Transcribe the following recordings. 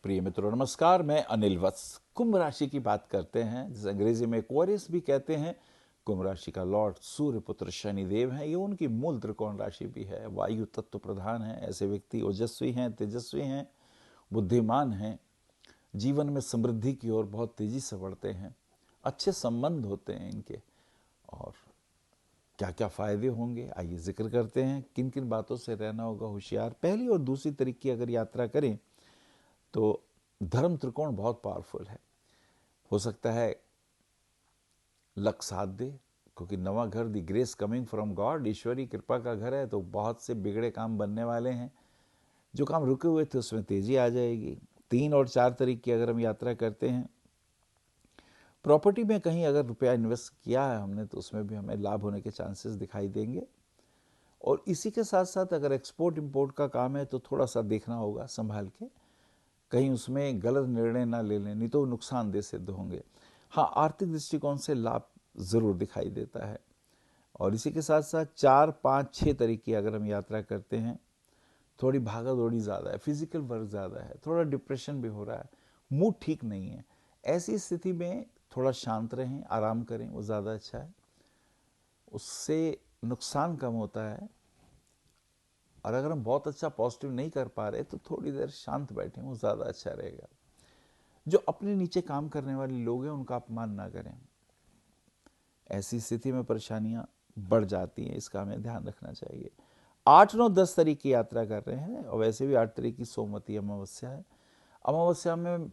प्रिय मित्रों नमस्कार, मैं अनिल वत्स। कुंभ राशि की बात करते हैं, जिसे अंग्रेजी में एक्वेरियस भी कहते हैं। कुंभ राशि का लॉर्ड सूर्य पुत्र शनिदेव हैं। ये उनकी मूल त्रिकोण राशि भी है। वायु तत्व प्रधान है। ऐसे व्यक्ति ओजस्वी हैं, तेजस्वी हैं, बुद्धिमान हैं, जीवन में समृद्धि की ओर बहुत तेजी से बढ़ते हैं, अच्छे संबंध होते हैं इनके। और क्या क्या फायदे होंगे, आइए जिक्र करते हैं। किन किन बातों से रहना होगा होशियार। पहली और दूसरी तरीके की अगर यात्रा करें तो धर्म त्रिकोण बहुत पावरफुल है। हो सकता है लक साथ दे, क्योंकि नवा घर दी ग्रेस कमिंग फ्रॉम गॉड, ईश्वरी कृपा का घर है, तो बहुत से बिगड़े काम बनने वाले हैं। जो काम रुके हुए थे उसमें तेजी आ जाएगी। 3 और 4 तरीके की अगर हम यात्रा करते हैं, प्रॉपर्टी में कहीं अगर रुपया इन्वेस्ट किया है हमने तो उसमें भी हमें लाभ होने के चांसेस दिखाई देंगे। और इसी के साथ साथ अगर एक्सपोर्ट इंपोर्ट का काम है तो थोड़ा सा देखना होगा संभाल के, कहीं उसमें गलत निर्णय ना ले लें, नहीं तो नुकसानदेह सिद्ध होंगे। हाँ, आर्थिक दृष्टिकोण से लाभ जरूर दिखाई देता है। और इसी के साथ साथ 4, 5, 6 तरीके अगर हम यात्रा करते हैं, थोड़ी भागा दौड़ी ज़्यादा है, फिजिकल वर्क ज़्यादा है, थोड़ा डिप्रेशन भी हो रहा है, मूड ठीक नहीं है, ऐसी स्थिति में थोड़ा शांत रहें, आराम करें, वो ज़्यादा अच्छा है। उससे नुकसान कम होता है। और अगर हम बहुत अच्छा पॉजिटिव नहीं कर पा रहे तो थोड़ी देर शांत बैठें, वो ज़्यादा अच्छा रहेगा। जो अपने नीचे काम करने वाले लोग हैं उनका अपमान ना करें। ऐसी स्थिति में परेशानियां बढ़ जाती हैं, इसका हमें ध्यान रखना चाहिए। 8, 9, 10 तारीख की यात्रा कर रहे हैं और वैसे भी 8 तारीख की सोमवती अमावस्या है। अमावस्या में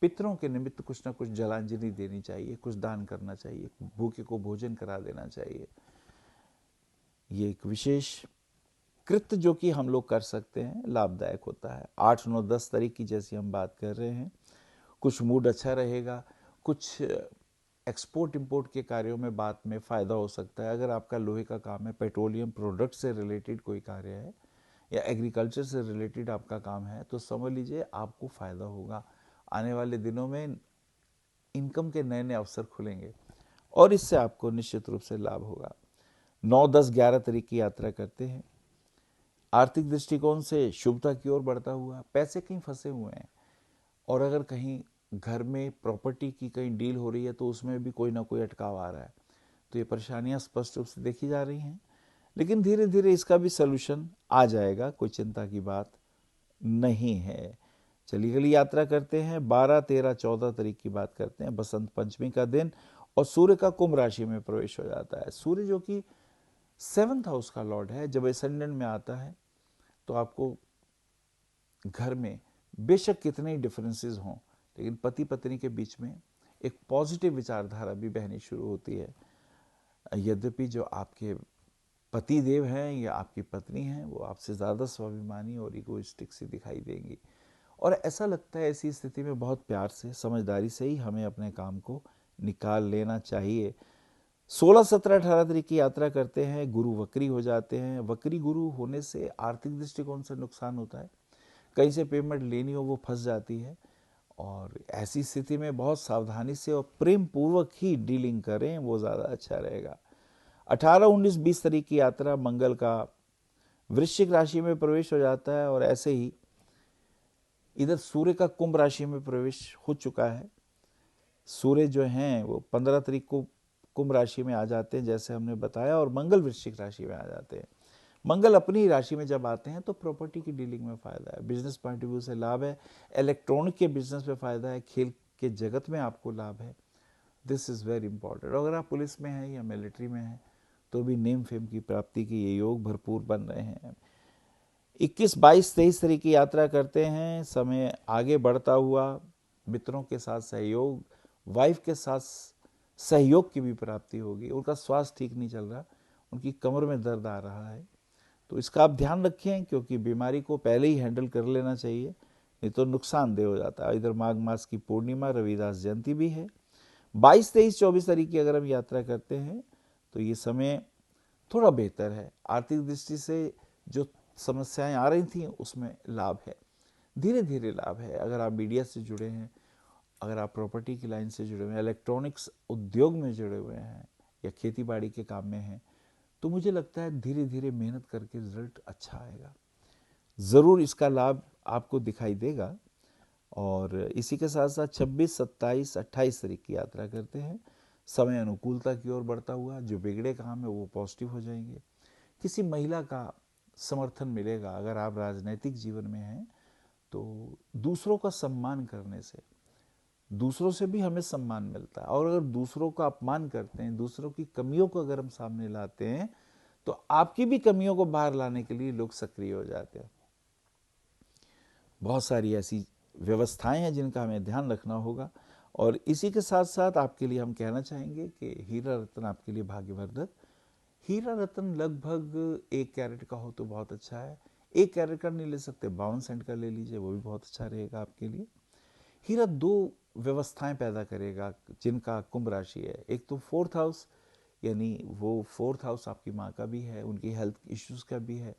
पितरों के निमित्त कुछ ना कुछ जलांजलि देनी चाहिए, कुछ दान करना चाहिए, भूखे को भोजन करा देना चाहिए। ये एक विशेष कृत्य जो कि हम लोग कर सकते हैं, लाभदायक होता है। 8, 9, 10 तारीख की जैसी हम बात कर रहे हैं, कुछ मूड अच्छा रहेगा। कुछ एक्सपोर्ट इंपोर्ट के कार्यों में बात में फ़ायदा हो सकता है। अगर आपका लोहे का काम है, पेट्रोलियम प्रोडक्ट से रिलेटेड कोई कार्य है या एग्रीकल्चर से रिलेटेड आपका काम है, तो समझ लीजिए आपको फ़ायदा होगा। आने वाले दिनों में इनकम के नए नए अवसर खुलेंगे और इससे आपको निश्चित रूप से लाभ होगा। 9, 10, 11 तारीख की यात्रा करते हैं। आर्थिक दृष्टिकोण से शुभता की ओर बढ़ता हुआ, पैसे कहीं फंसे हुए हैं और अगर कहीं घर में प्रॉपर्टी की कहीं डील हो रही है तो उसमें भी कोई ना कोई अटकाव आ रहा है, तो ये परेशानियां स्पष्ट रूप से देखी जा रही हैं। लेकिन धीरे धीरे इसका भी सलूशन आ जाएगा, कोई चिंता की बात नहीं है। चलिए अगली यात्रा करते हैं। 12, 13, 14 तारीख की बात करते हैं। बसंत पंचमी का दिन और सूर्य का कुंभ राशि में प्रवेश हो जाता है। सूर्य जो कि 7th हाउस का लॉर्ड है, जब एसेंडेंट में आता है तो आपको घर में बेशक कितने ही डिफरेंसेस हों, लेकिन पति पत्नी के बीच में एक पॉजिटिव विचारधारा भी बहनी शुरू होती है। यद्यपि जो आपके पति देव हैं या आपकी पत्नी हैं, वो आपसे ज़्यादा स्वाभिमानी और इगोइस्टिक सी दिखाई देंगी। और ऐसा लगता है ऐसी स्थिति में बहुत प्यार से, समझदारी से ही हमें अपने काम को निकाल लेना चाहिए। 16, 17, 18 तारीख की यात्रा करते हैं। गुरु वक्री हो जाते हैं। वक्री गुरु होने से आर्थिक दृष्टिकोण से नुकसान होता है, कहीं से पेमेंट लेनी हो वो फंस जाती है। और ऐसी स्थिति में बहुत सावधानी से और प्रेम पूर्वक ही डीलिंग करें, वो ज़्यादा अच्छा रहेगा। 18, 19, 20 तारीख की यात्रा मंगल का वृश्चिक राशि में प्रवेश हो जाता है और ऐसे ही इधर सूर्य का कुंभ राशि में प्रवेश हो चुका है। सूर्य जो हैं वो 15 तारीख को कुंभ राशि में आ जाते हैं जैसे हमने बताया, और मंगल वृश्चिक राशि में आ जाते हैं। मंगल अपनी राशि में जब आते हैं तो प्रॉपर्टी की डीलिंग में फ़ायदा है, बिजनेस पॉइंट ऑफ व्यू से लाभ है, इलेक्ट्रॉनिक के बिजनेस में फ़ायदा है, खेल के जगत में आपको लाभ है। This is very important. अगर आप पुलिस में हैं या मिलिट्री में हैं तो भी नेम फेम की प्राप्ति के ये योग भरपूर बन रहे हैं। 21, 22, 23 तारीख की यात्रा करते हैं। समय आगे बढ़ता हुआ, मित्रों के साथ सहयोग, वाइफ के साथ सहयोग की भी प्राप्ति होगी। उनका स्वास्थ्य ठीक नहीं चल रहा, उनकी कमर में दर्द आ रहा है, तो इसका आप ध्यान रखें, क्योंकि बीमारी को पहले ही हैंडल कर लेना चाहिए, नहीं तो नुकसानदेह हो जाता है। इधर माघ मास की पूर्णिमा, रविदास जयंती भी है। 22, 23, 24 तारीख की अगर हम यात्रा करते हैं तो ये समय थोड़ा बेहतर है। आर्थिक दृष्टि से जो समस्याएं आ रही थी उसमें लाभ है, धीरे धीरे लाभ है। अगर आप मीडिया से जुड़े हैं, अगर आप प्रॉपर्टी की लाइन से जुड़े हुए हैं, इलेक्ट्रॉनिक्स उद्योग में जुड़े हुए हैं या खेती बाड़ी के काम में हैं, तो मुझे लगता है धीरे धीरे मेहनत करके रिजल्ट अच्छा आएगा। ज़रूर इसका लाभ आपको दिखाई देगा। और इसी के साथ साथ 26, 27, 28 तारीख की यात्रा करते हैं। समय अनुकूलता की ओर बढ़ता हुआ, जो बिगड़े काम है वो पॉजिटिव हो जाएंगे। किसी महिला का समर्थन मिलेगा। अगर आप राजनैतिक जीवन में हैं तो दूसरों का सम्मान करने से दूसरों से भी हमें सम्मान मिलता है, और अगर दूसरों का अपमान करते हैं, दूसरों की कमियों को अगर हम सामने लाते हैं, तो आपकी भी कमियों को बाहर लाने के लिए लोग सक्रिय हो जाते हैं। बहुत सारी ऐसी व्यवस्थाएं हैं जिनका हमें ध्यान रखना होगा। और इसी के साथ साथ आपके लिए हम कहना चाहेंगे कि हीरा रत्न आपके लिए भाग्यवर्धक। हीरा रत्न लगभग 1 कैरेट का हो तो बहुत अच्छा है। 1 कैरेट का नहीं ले सकते, 52 सेंट का ले लीजिए, वो भी बहुत अच्छा रहेगा आपके लिए। हीरा 2 व्यवस्थाएं पैदा करेगा जिनका कुंभ राशि है। एक तो 4th हाउस, यानी वो 4th हाउस आपकी माँ का भी है, उनकी हेल्थ इश्यूज का भी है।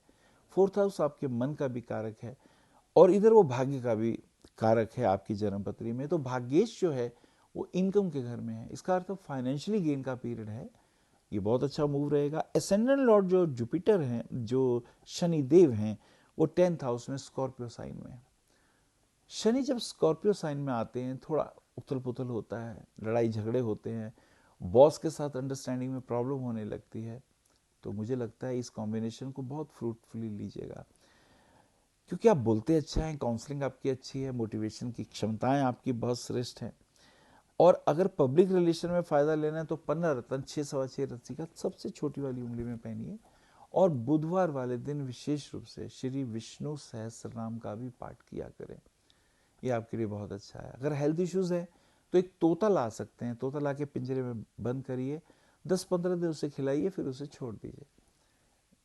4th हाउस आपके मन का भी कारक है, और इधर वो भाग्य का भी कारक है आपकी जन्मपत्री में। तो भाग्येश जो है वो इनकम के घर में है, इसका अर्थ फाइनेंशियली गेन का पीरियड है। ये बहुत अच्छा मूव रहेगा। एसेंडेंट लॉर्ड जो जुपिटर हैं, जो शनि देव हैं, वो 10th हाउस में स्कॉर्पियो साइन में है। शनि जब स्कॉर्पियो साइन में आते हैं थोड़ा उथल पुथल होता है, लड़ाई झगड़े होते हैं, बॉस के साथ अंडरस्टैंडिंग में प्रॉब्लम होने लगती है। तो मुझे लगता है इस कॉम्बिनेशन को बहुत फ्रूटफुली लीजिएगा, क्योंकि आप बोलते अच्छा हैं, काउंसलिंग आपकी अच्छी है, मोटिवेशन की क्षमताएं आपकी बहुत श्रेष्ठ हैं। और अगर पब्लिक रिलेशन में फ़ायदा लेना है तो 15 रत्न 6 सवा 6 रस्सी का सबसे छोटी वाली उंगली में पहनिए। और बुधवार वाले दिन विशेष रूप से श्री विष्णु सहस्त्रनाम का भी पाठ किया करें, ये आपके लिए बहुत अच्छा है। अगर हेल्थ इश्यूज है तो एक तोता ला सकते हैं, तोता ला के पिंजरे में बंद करिए, 10-15 दिन उसे खिलाइए, फिर उसे छोड़ दीजिए।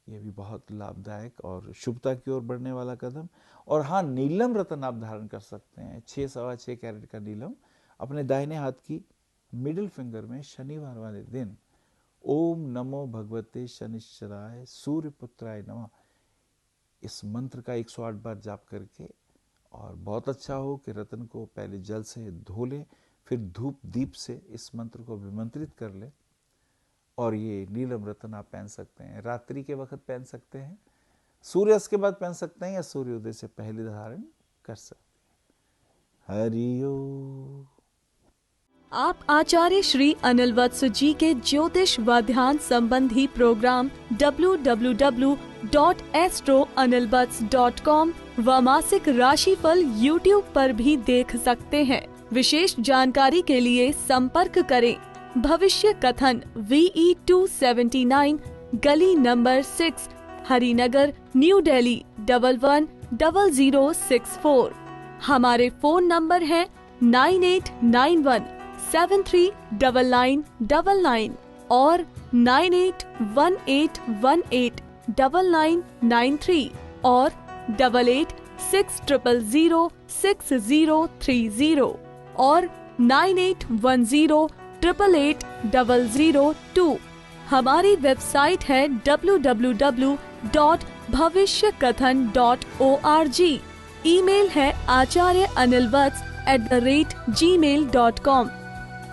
ये भी बहुत लाभदायक और शुभता की ओर बढ़ने वाला कदम। और हाँ, नीलम रत्न आप धारण कर सकते हैं, 6 सवा 6 कैरेट का नीलम अपने दाहिने हाथ की मिडिल फिंगर में शनिवार वाले दिन ओम नमो भगवते शनिश्चराय सूर्यपुत्राय नमः इस मंत्र का 108 बार जाप करके, और बहुत अच्छा हो कि रत्न को पहले जल से धो लें, फिर धूप दीप से इस मंत्र को विमंत्रित कर लें। और ये नीलम रत्न आप पहन सकते हैं, रात्रि के वक्त पहन सकते हैं, सूर्यास्त के बाद पहन सकते हैं, या सूर्योदय से पहले धारण कर सकते हैं। हरिओम। आप आचार्य श्री अनिल वत्स जी के ज्योतिष व ध्यान संबंधी प्रोग्राम www.astroanilvats.com व मासिक राशिफल YouTube पर भी देख सकते हैं। विशेष जानकारी के लिए संपर्क करें। भविष्य कथन VE279 गली नंबर 6 हरिनगर न्यू दिल्ली 110064। हमारे फोन नंबर है 9891739999 और 9818189993 और 8860006030 और 9810880002। हमारी वेबसाइट है www.bhavishyakathan.org। ईमेल है acharyaanilvats@gmail.com।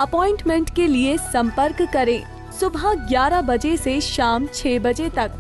अपॉइंटमेंट के लिए संपर्क करें सुबह 11 बजे से शाम 6 बजे तक।